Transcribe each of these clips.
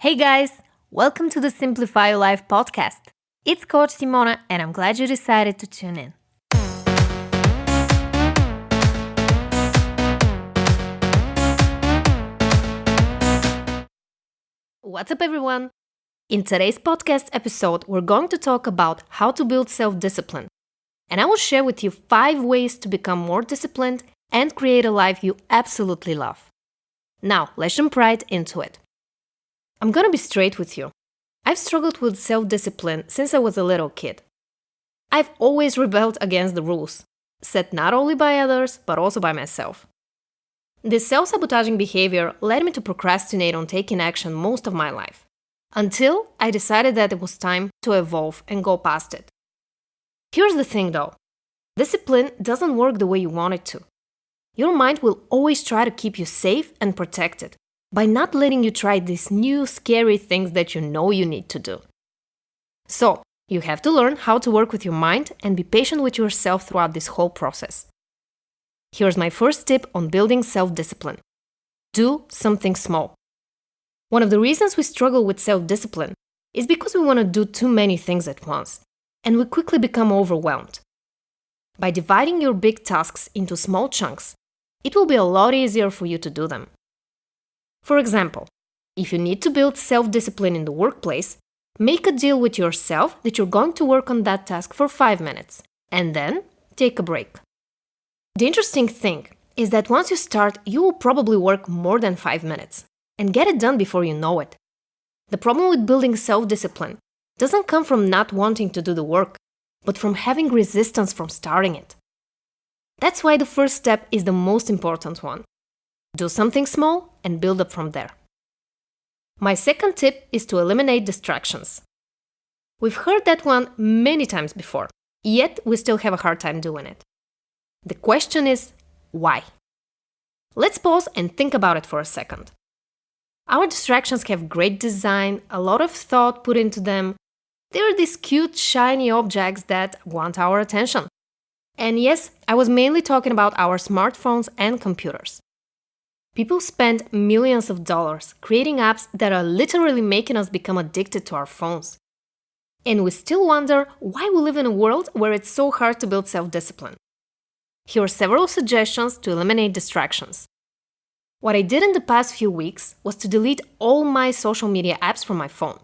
Hey guys, welcome to the Simplify Your Life podcast. It's Coach Simona, and I'm glad you decided to tune in. What's up, everyone? In today's podcast episode, we're going to talk about how to build self-discipline. And I will share with you 5 ways to become more disciplined and create a life you absolutely love. Now, let's jump right into it. I'm gonna be straight with you. I've struggled with self-discipline since I was a little kid. I've always rebelled against the rules, set not only by others, but also by myself. This self-sabotaging behavior led me to procrastinate on taking action most of my life, until I decided that it was time to evolve and go past it. Here's the thing though, discipline doesn't work the way you want it to. Your mind will always try to keep you safe and protected by not letting you try these new scary things that you know you need to do. So, you have to learn how to work with your mind and be patient with yourself throughout this whole process. Here's my first tip on building self-discipline. Do something small. One of the reasons we struggle with self-discipline is because we want to do too many things at once, and we quickly become overwhelmed. By dividing your big tasks into small chunks, it will be a lot easier for you to do them. For example, if you need to build self-discipline in the workplace, make a deal with yourself that you're going to work on that task for 5 minutes, and then take a break. The interesting thing is that once you start, you will probably work more than 5 minutes, and get it done before you know it. The problem with building self-discipline doesn't come from not wanting to do the work, but from having resistance from starting it. That's why the first step is the most important one. Do something small and build up from there. My second tip is to eliminate distractions. We've heard that one many times before, yet we still have a hard time doing it. The question is, why? Let's pause and think about it for a second. Our distractions have great design, a lot of thought put into them. They're these cute, shiny objects that want our attention. And yes, I was mainly talking about our smartphones and computers. People spend millions of dollars creating apps that are literally making us become addicted to our phones. And we still wonder why we live in a world where it's so hard to build self-discipline. Here are several suggestions to eliminate distractions. What I did in the past few weeks was to delete all my social media apps from my phone.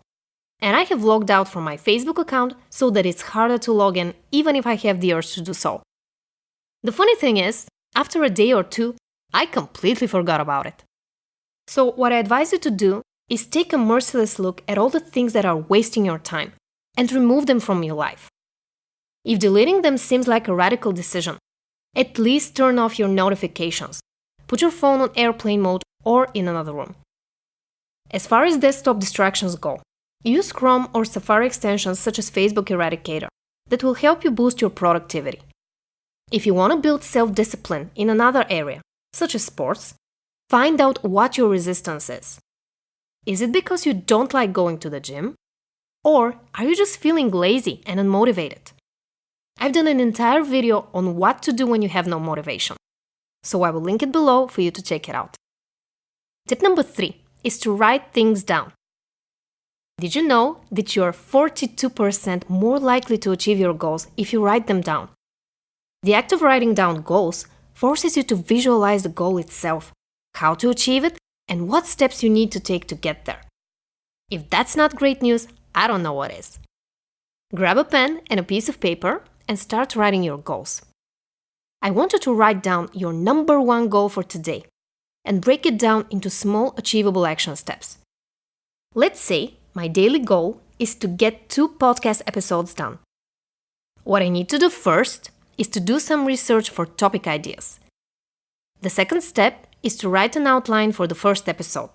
And I have logged out from my Facebook account so that it's harder to log in even if I have the urge to do so. The funny thing is, after a day or two, I completely forgot about it. So what I advise you to do is take a merciless look at all the things that are wasting your time and remove them from your life. If deleting them seems like a radical decision, at least turn off your notifications. Put your phone on airplane mode or in another room. As far as desktop distractions go, use Chrome or Safari extensions such as Facebook Eradicator that will help you boost your productivity. If you want to build self-discipline in another area, such as sports, find out what your resistance is. Is it because you don't like going to the gym? Or are you just feeling lazy and unmotivated? I've done an entire video on what to do when you have no motivation, so I will link it below for you to check it out. Tip number 3 is to write things down. Did you know that you are 42% more likely to achieve your goals if you write them down? The act of writing down goals forces you to visualize the goal itself, how to achieve it, and what steps you need to take to get there. If that's not great news, I don't know what is. Grab a pen and a piece of paper and start writing your goals. I want you to write down your number 1 goal for today and break it down into small achievable action steps. Let's say my daily goal is to get 2 podcast episodes done. What I need to do first is to do some research for topic ideas. The second step is to write an outline for the first episode.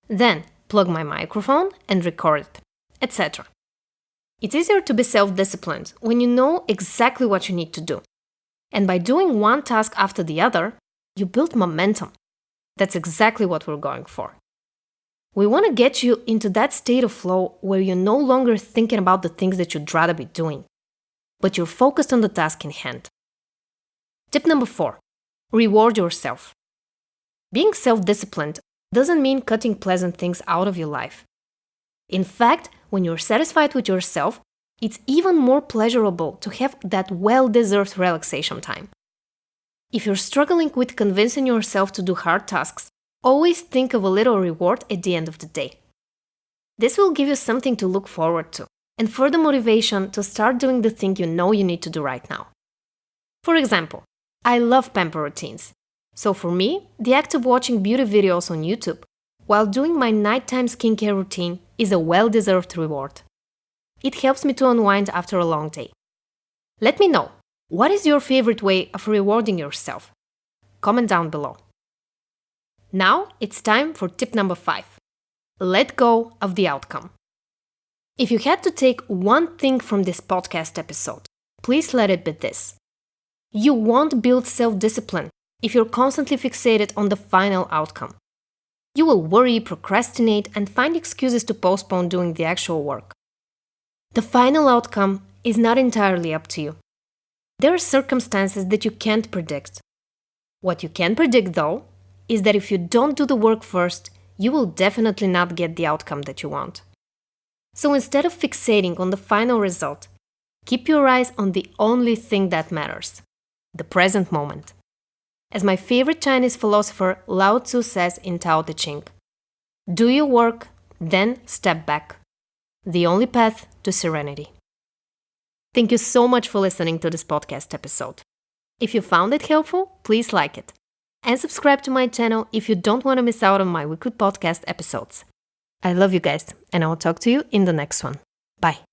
Then plug my microphone and record it, etc. It's easier to be self-disciplined when you know exactly what you need to do. And by doing one task after the other, you build momentum. That's exactly what we're going for. We want to get you into that state of flow where you're no longer thinking about the things that you'd rather be doing, but you're focused on the task in hand. Tip number 4, reward yourself. Being self-disciplined doesn't mean cutting pleasant things out of your life, In fact, when you're satisfied with yourself, it's even more pleasurable to have that well-deserved relaxation time. If you're struggling with convincing yourself to do hard tasks, always think of a little reward at the end of the day. This will give you something to look forward to and further motivation to start doing the thing you know you need to do right now. For example, I love pamper routines. So for me, the act of watching beauty videos on YouTube while doing my nighttime skincare routine is a well-deserved reward. It helps me to unwind after a long day. Let me know, what is your favorite way of rewarding yourself? Comment down below. Now it's time for tip number 5. Let go of the outcome. If you had to take one thing from this podcast episode, please let it be this. You won't build self-discipline if you're constantly fixated on the final outcome. You will worry, procrastinate, and find excuses to postpone doing the actual work. The final outcome is not entirely up to you. There are circumstances that you can't predict. What you can predict, though, is that if you don't do the work first, you will definitely not get the outcome that you want. So instead of fixating on the final result, keep your eyes on the only thing that matters, the present moment. As my favorite Chinese philosopher Lao Tzu says in Tao Te Ching, do your work, then step back. The only path to serenity. Thank you so much for listening to this podcast episode. If you found it helpful, please like it. And subscribe to my channel if you don't want to miss out on my weekly podcast episodes. I love you guys, and I will talk to you in the next one. Bye.